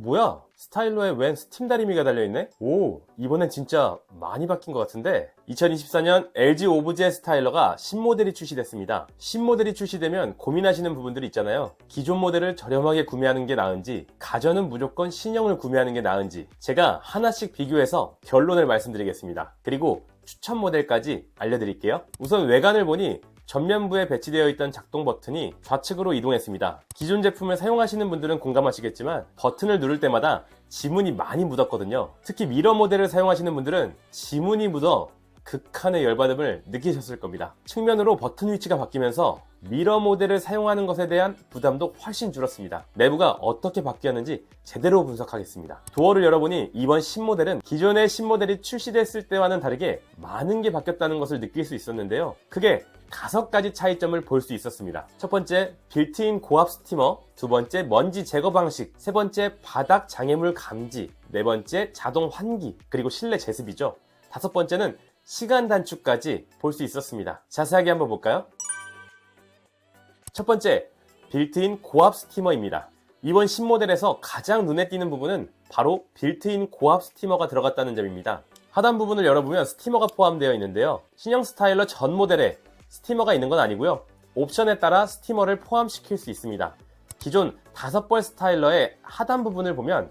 뭐야? 스타일러에 웬 스팀 다리미가 달려있네? 오, 이번엔 진짜 많이 바뀐 것 같은데 2024년 LG 오브제 스타일러가 신모델이 출시됐습니다. 신모델이 출시되면 고민하시는 부분들이 있잖아요. 기존 모델을 저렴하게 구매하는 게 나은지, 가전은 무조건 신형을 구매하는 게 나은지, 제가 하나씩 비교해서 결론을 말씀드리겠습니다. 그리고 추천 모델까지 알려드릴게요. 우선 외관을 보니 전면부에 배치되어 있던 작동 버튼이 좌측으로 이동했습니다. 기존 제품을 사용하시는 분들은 공감하시겠지만 버튼을 누를 때마다 지문이 많이 묻었거든요. 특히 미러 모델을 사용하시는 분들은 지문이 묻어 극한의 열받음을 느끼셨을 겁니다. 측면으로 버튼 위치가 바뀌면서 미러 모델을 사용하는 것에 대한 부담도 훨씬 줄었습니다. 내부가 어떻게 바뀌었는지 제대로 분석하겠습니다. 도어를 열어보니 이번 신모델은 기존의 신모델이 출시됐을 때와는 다르게 많은 게 바뀌었다는 것을 느낄 수 있었는데요. 크게 5가지 차이점을 볼 수 있었습니다. 첫 번째, 빌트인 고압 스티머, 두 번째, 먼지 제거 방식, 세 번째, 바닥 장애물 감지, 네 번째, 자동 환기, 그리고 실내 제습이죠. 다섯 번째는 시간 단축까지 볼 수 있었습니다. 자세하게 한번 볼까요? 첫 번째, 빌트인 고압 스티머입니다. 이번 신모델에서 가장 눈에 띄는 부분은 바로 빌트인 고압 스티머가 들어갔다는 점입니다. 하단 부분을 열어보면 스티머가 포함되어 있는데요. 신형 스타일러 전 모델에 스티머가 있는 건 아니고요. 옵션에 따라 스티머를 포함시킬 수 있습니다. 기존 5벌 스타일러의 하단 부분을 보면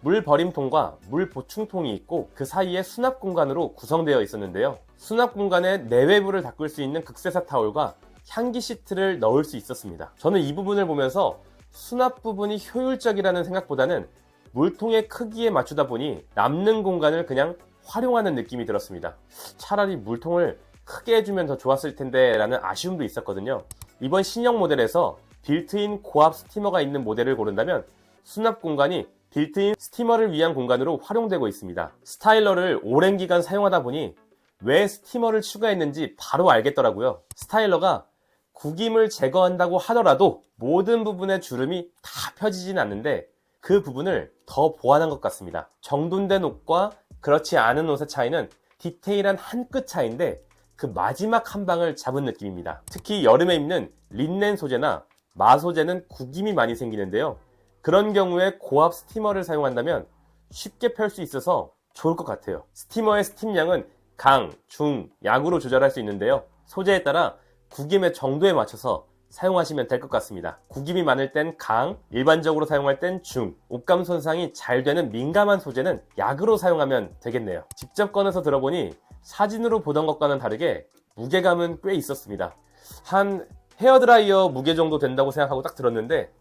물 버림통과 물 보충통이 있고 그 사이에 수납 공간으로 구성되어 있었는데요. 수납 공간에 내외부를 닦을 수 있는 극세사 타올과 향기 시트를 넣을 수 있었습니다. 저는 이 부분을 보면서 수납 부분이 효율적이라는 생각보다는 물통의 크기에 맞추다 보니 남는 공간을 그냥 활용하는 느낌이 들었습니다. 차라리 물통을 크게 해주면 더 좋았을 텐데 라는 아쉬움도 있었거든요. 이번 신형 모델에서 빌트인 고압 스티머가 있는 모델을 고른다면 수납 공간이 빌트인 스티머를 위한 공간으로 활용되고 있습니다. 스타일러를 오랜 기간 사용하다 보니 왜 스티머를 추가했는지 바로 알겠더라고요. 스타일러가 구김을 제거한다고 하더라도 모든 부분의 주름이 다 펴지진 않는데 그 부분을 더 보완한 것 같습니다. 정돈된 옷과 그렇지 않은 옷의 차이는 디테일한 한 끗 차이인데 그 마지막 한 방을 잡은 느낌입니다. 특히 여름에 입는 린넨 소재나 마 소재는 구김이 많이 생기는데요. 그런 경우에 고압 스티머를 사용한다면 쉽게 펼 수 있어서 좋을 것 같아요. 스티머의 스팀량은 강, 중, 약으로 조절할 수 있는데요. 소재에 따라 구김의 정도에 맞춰서 사용하시면 될 것 같습니다. 구김이 많을 땐 강, 일반적으로 사용할 땐 중, 옷감 손상이 잘 되는 민감한 소재는 약으로 사용하면 되겠네요. 직접 꺼내서 들어보니 사진으로 보던 것과는 다르게 무게감은 꽤 있었습니다. 한 헤어드라이어 무게 정도 된다고 생각하고 딱 들었는데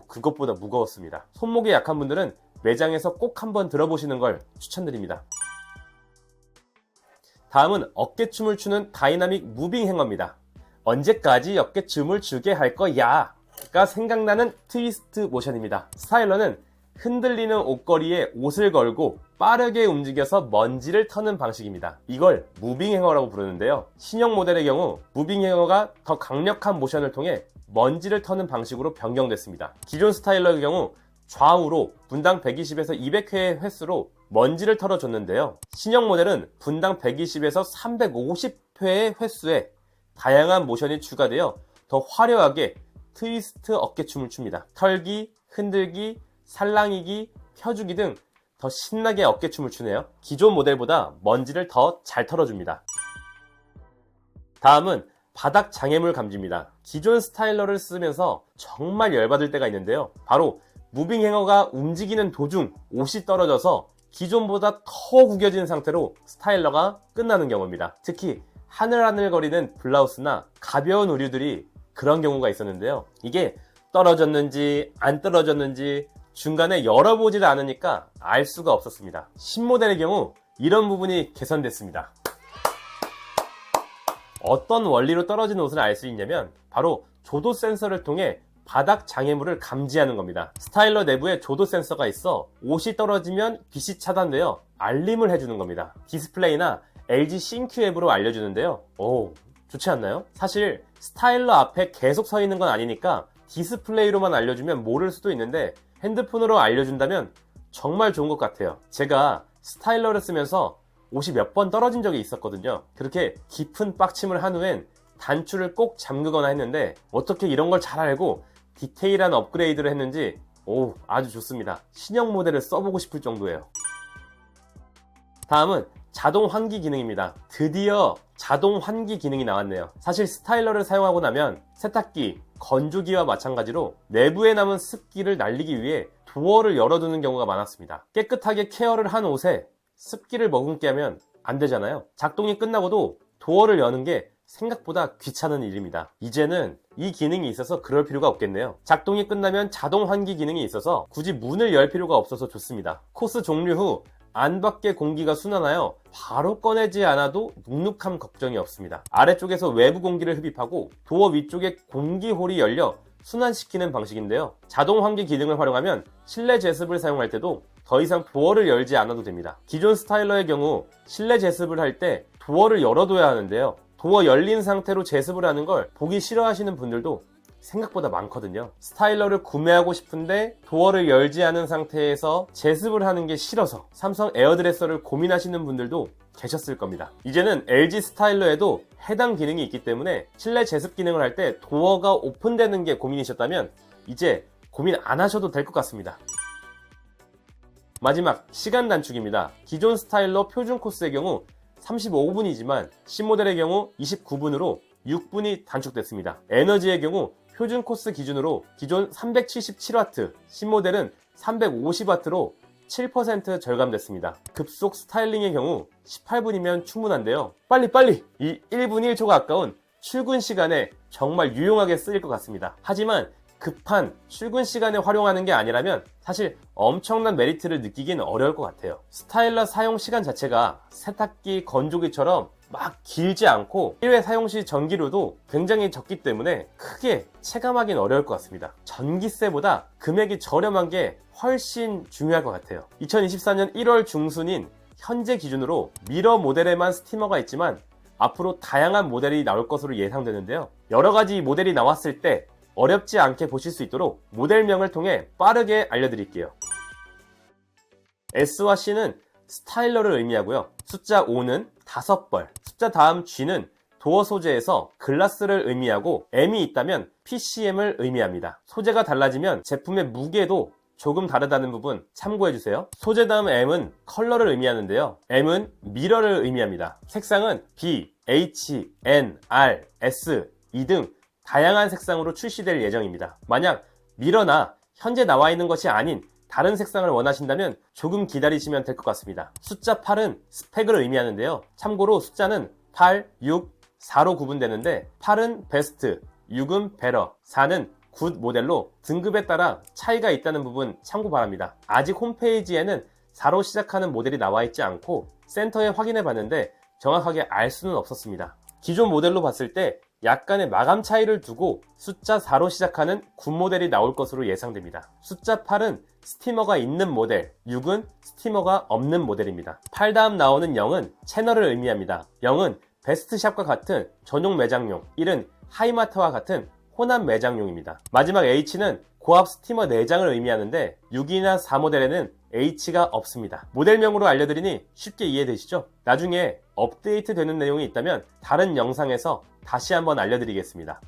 그것보다 무거웠습니다. 손목이 약한 분들은 매장에서 꼭 한번 들어보시는 걸 추천드립니다. 다음은 어깨춤을 추는 다이나믹 무빙 행어입니다. 언제까지 어깨춤을 추게 할 거야? 가 생각나는 트위스트 모션입니다. 스타일러는 흔들리는 옷걸이에 옷을 걸고 빠르게 움직여서 먼지를 터는 방식입니다. 이걸 무빙 행어라고 부르는데요. 신형 모델의 경우 무빙 행어가 더 강력한 모션을 통해 먼지를 터는 방식으로 변경됐습니다. 기존 스타일러의 경우 좌우로 분당 120에서 200회의 횟수로 먼지를 털어줬는데요. 신형 모델은 분당 120에서 350회의 횟수에 다양한 모션이 추가되어 더 화려하게 트위스트 어깨춤을 춥니다. 털기, 흔들기, 살랑이기, 펴주기 등 더 신나게 어깨춤을 추네요. 기존 모델보다 먼지를 더 잘 털어줍니다. 다음은 바닥 장애물 감지입니다. 기존 스타일러를 쓰면서 정말 열받을 때가 있는데요. 바로 무빙 행어가 움직이는 도중 옷이 떨어져서 기존보다 더 구겨진 상태로 스타일러가 끝나는 경우입니다. 특히 하늘하늘거리는 블라우스나 가벼운 의류들이 그런 경우가 있었는데요. 이게 떨어졌는지 안 떨어졌는지 중간에 열어보질 않으니까 알 수가 없었습니다. 신모델의 경우 이런 부분이 개선됐습니다. 어떤 원리로 떨어진 옷을 알 수 있냐면 바로 조도 센서를 통해 바닥 장애물을 감지하는 겁니다. 스타일러 내부에 조도 센서가 있어 옷이 떨어지면 빛이 차단되어 알림을 해주는 겁니다. 디스플레이나 LG 싱크 앱으로 알려주는데요. 좋지 않나요? 사실 스타일러 앞에 계속 서 있는 건 아니니까 디스플레이로만 알려주면 모를 수도 있는데 핸드폰으로 알려준다면 정말 좋은 것 같아요. 제가 스타일러를 쓰면서 옷이 몇 번 떨어진 적이 있었거든요. 그렇게 깊은 빡침을 한 후엔 단추를 꼭 잠그거나 했는데 어떻게 이런 걸 잘 알고 디테일한 업그레이드를 했는지 오, 아주 좋습니다. 신형 모델을 써보고 싶을 정도예요. 다음은 자동 환기 기능입니다. 드디어 자동 환기 기능이 나왔네요. 사실 스타일러를 사용하고 나면 세탁기, 건조기와 마찬가지로 내부에 남은 습기를 날리기 위해 도어를 열어두는 경우가 많았습니다. 깨끗하게 케어를 한 옷에 습기를 머금게 하면 안 되잖아요. 작동이 끝나고도 도어를 여는 게 생각보다 귀찮은 일입니다. 이제는 이 기능이 있어서 그럴 필요가 없겠네요. 작동이 끝나면 자동 환기 기능이 있어서 굳이 문을 열 필요가 없어서 좋습니다. 코스 종료 후 안밖의 공기가 순환하여 바로 꺼내지 않아도 눅눅함 걱정이 없습니다. 아래쪽에서 외부 공기를 흡입하고 도어 위쪽에 공기홀이 열려 순환시키는 방식인데요. 자동 환기 기능을 활용하면 실내 제습을 사용할 때도 더 이상 도어를 열지 않아도 됩니다. 기존 스타일러의 경우 실내 제습을 할 때 도어를 열어둬야 하는데요. 도어 열린 상태로 제습을 하는 걸 보기 싫어하시는 분들도 생각보다 많거든요. 스타일러를 구매하고 싶은데 도어를 열지 않은 상태에서 제습을 하는 게 싫어서 삼성 에어드레서를 고민하시는 분들도 계셨을 겁니다. 이제는 LG 스타일러에도 해당 기능이 있기 때문에 실내 제습 기능을 할 때 도어가 오픈되는 게 고민이셨다면 이제 고민 안 하셔도 될 것 같습니다. 마지막 시간 단축입니다. 기존 스타일러 표준 코스의 경우 35분이지만 신모델의 경우 29분으로 6분이 단축됐습니다. 에너지의 경우 표준 코스 기준으로 기존 377W, 신모델은 350W로 7% 절감됐습니다. 급속 스타일링의 경우 18분이면 충분한데요. 빨리! 이 1분 1초가 아까운 출근 시간에 정말 유용하게 쓰일 것 같습니다. 하지만 급한 출근 시간에 활용하는 게 아니라면 사실 엄청난 메리트를 느끼긴 어려울 것 같아요. 스타일러 사용 시간 자체가 세탁기, 건조기처럼 막 길지 않고 1회 사용 시 전기료도 굉장히 적기 때문에 크게 체감하긴 어려울 것 같습니다. 전기세보다 금액이 저렴한 게 훨씬 중요할 것 같아요. 2024년 1월 중순인 현재 기준으로 미러 모델에만 스티머가 있지만 앞으로 다양한 모델이 나올 것으로 예상되는데요. 여러 가지 모델이 나왔을 때 어렵지 않게 보실 수 있도록 모델명을 통해 빠르게 알려드릴게요. S와 C는 스타일러를 의미하고요. 숫자 5는 5벌, 숫자 다음 G는 도어 소재에서 글라스를 의미하고 M이 있다면 PCM을 의미합니다. 소재가 달라지면 제품의 무게도 조금 다르다는 부분 참고해주세요. 소재 다음 M은 컬러를 의미하는데요. M은 미러를 의미합니다. 색상은 B, H, N, R, S, E 등 다양한 색상으로 출시될 예정입니다. 만약 미러나 현재 나와 있는 것이 아닌 다른 색상을 원하신다면 조금 기다리시면 될 것 같습니다. 숫자 8은 스펙을 의미하는데요. 참고로 숫자는 8, 6, 4로 구분되는데 8은 베스트, 6은 베러, 4는 굿 모델로 등급에 따라 차이가 있다는 부분 참고 바랍니다. 아직 홈페이지에는 4로 시작하는 모델이 나와 있지 않고 센터에 확인해 봤는데 정확하게 알 수는 없었습니다. 기존 모델로 봤을 때 약간의 마감 차이를 두고 숫자 4로 시작하는 굿 모델이 나올 것으로 예상됩니다. 숫자 8은 스티머가 있는 모델, 6은 스티머가 없는 모델입니다. 8 다음 나오는 0은 채널을 의미합니다. 0은 베스트샵과 같은 전용 매장용, 1은 하이마트와 같은 혼합 매장용입니다. 마지막 H는 고압 스티머 내장을 의미하는데 6이나 4 모델에는 H가 없습니다. 모델명으로 알려드리니 쉽게 이해되시죠? 나중에 업데이트 되는 내용이 있다면 다른 영상에서 다시 한번 알려드리겠습니다.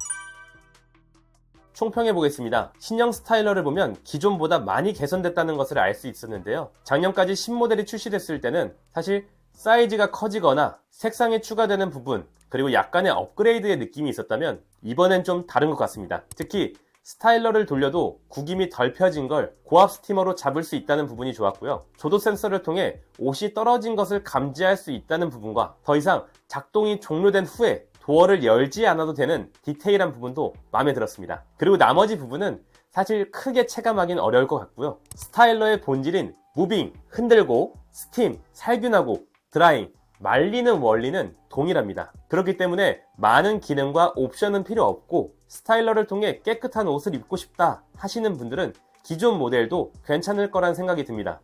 총평해 보겠습니다. 신형 스타일러를 보면 기존보다 많이 개선됐다는 것을 알 수 있었는데요. 작년까지 신모델이 출시됐을 때는 사실 사이즈가 커지거나 색상이 추가되는 부분, 그리고 약간의 업그레이드의 느낌이 있었다면 이번엔 좀 다른 것 같습니다. 특히 스타일러를 돌려도 구김이 덜 펴진 걸 고압 스티머로 잡을 수 있다는 부분이 좋았고요. 조도 센서를 통해 옷이 떨어진 것을 감지할 수 있다는 부분과 더 이상 작동이 종료된 후에 도어를 열지 않아도 되는 디테일한 부분도 마음에 들었습니다. 그리고 나머지 부분은 사실 크게 체감하긴 어려울 것 같고요. 스타일러의 본질인 무빙, 흔들고, 스팀, 살균하고, 드라잉, 말리는 원리는 동일합니다. 그렇기 때문에 많은 기능과 옵션은 필요 없고 스타일러를 통해 깨끗한 옷을 입고 싶다 하시는 분들은 기존 모델도 괜찮을 거란 생각이 듭니다.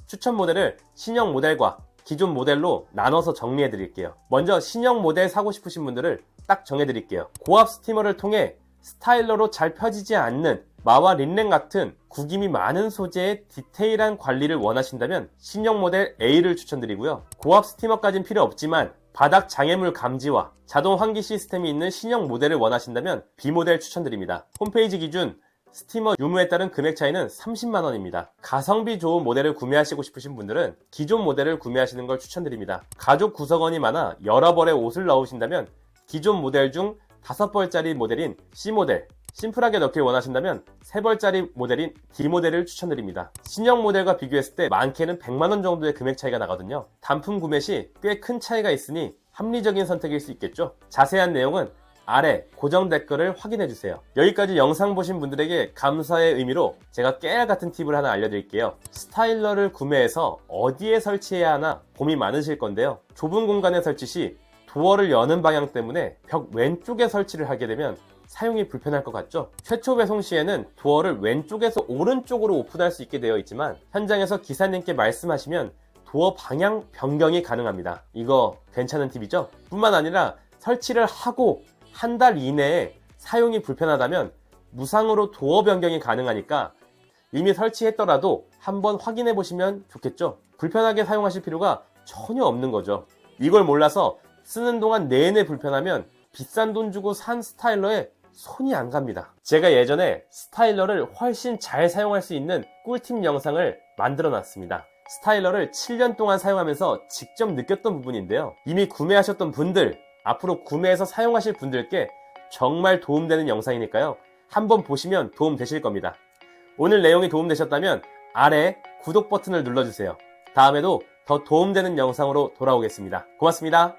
추천 모델을 신형 모델과 기존 모델로 나눠서 정리해 드릴게요. 먼저 신형 모델 사고 싶으신 분들을 딱 정해 드릴게요. 고압 스티머를 통해 스타일러로 잘 펴지지 않는 마와 린넨 같은 구김이 많은 소재의 디테일한 관리를 원하신다면 신형 모델 A를 추천드리고요. 고압 스티머까지는 필요 없지만 바닥 장애물 감지와 자동 환기 시스템이 있는 신형 모델을 원하신다면 B 모델 추천드립니다. 홈페이지 기준 스티머 유무에 따른 금액 차이는 30만원입니다. 가성비 좋은 모델을 구매하시고 싶으신 분들은 기존 모델을 구매하시는 걸 추천드립니다. 가족 구성원이 많아 여러 벌의 옷을 넣으신다면 기존 모델 중 5벌짜리 모델인 C모델, 심플하게 넣길 원하신다면 3벌짜리 모델인 D모델을 추천드립니다. 신형 모델과 비교했을 때 많게는 100만원 정도의 금액 차이가 나거든요. 단품 구매 시 꽤 큰 차이가 있으니 합리적인 선택일 수 있겠죠. 자세한 내용은 아래 고정 댓글을 확인해주세요. 여기까지 영상 보신 분들에게 감사의 의미로 제가 깨알 같은 팁을 하나 알려드릴게요. 스타일러를 구매해서 어디에 설치해야 하나 고민 많으실 건데요. 좁은 공간에 설치 시 도어를 여는 방향 때문에 벽 왼쪽에 설치를 하게 되면 사용이 불편할 것 같죠? 최초 배송 시에는 도어를 왼쪽에서 오른쪽으로 오픈할 수 있게 되어 있지만 현장에서 기사님께 말씀하시면 도어 방향 변경이 가능합니다. 이거 괜찮은 팁이죠? 뿐만 아니라 설치를 하고 한 달 이내에 사용이 불편하다면 무상으로 도어 변경이 가능하니까 이미 설치했더라도 한번 확인해 보시면 좋겠죠? 불편하게 사용하실 필요가 전혀 없는 거죠. 이걸 몰라서 쓰는 동안 내내 불편하면 비싼 돈 주고 산 스타일러에 손이 안 갑니다. 제가 예전에 스타일러를 훨씬 잘 사용할 수 있는 꿀팁 영상을 만들어 놨습니다. 스타일러를 7년 동안 사용하면서 직접 느꼈던 부분인데요. 이미 구매하셨던 분들, 앞으로 구매해서 사용하실 분들께 정말 도움되는 영상이니까요. 한번 보시면 도움되실 겁니다. 오늘 내용이 도움되셨다면 아래 구독 버튼을 눌러주세요. 다음에도 더 도움되는 영상으로 돌아오겠습니다. 고맙습니다.